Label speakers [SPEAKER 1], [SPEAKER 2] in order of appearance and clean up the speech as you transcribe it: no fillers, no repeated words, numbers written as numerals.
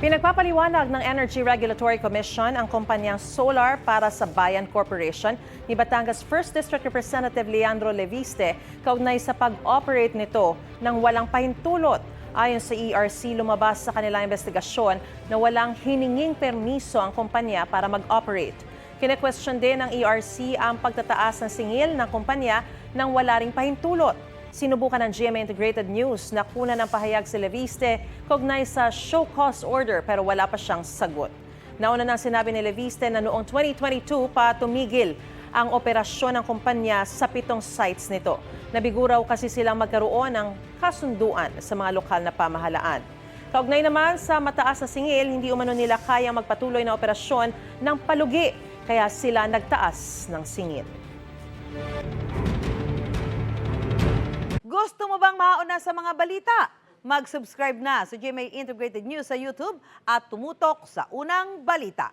[SPEAKER 1] Pinagpapaliwanag ng Energy Regulatory Commission ang kumpanyang Solar para sa Bayan Corporation ni Batangas 1st District Representative Leandro Leviste kaugnay sa pag-operate nito ng walang pahintulot. Ayon sa ERC, lumabas sa kanilang investigasyon na walang hininging permiso ang kumpanya para mag-operate. Kine-question din ng ERC ang pagtataas ng singil ng kumpanya nang wala ring pahintulot. Sinubukan ng GMA Integrated News na kunan ng pahayag si Leviste kaugnay sa show cause order pero wala pa siyang sagot. Nauna nang sinabi ni Leviste na noong 2022 pa tumigil ang operasyon ng kumpanya sa 7 sites nito. Nabiguraw kasi silang magkaroon ng kasunduan sa mga lokal na pamahalaan. Kaugnay naman sa mataas na singil, hindi umano nila kayang magpatuloy na operasyon ng palugi kaya sila nagtaas ng singil.
[SPEAKER 2] Gusto mo bang mauna sa mga balita? Mag-subscribe na sa GMA Integrated News sa YouTube at tumutok sa unang balita.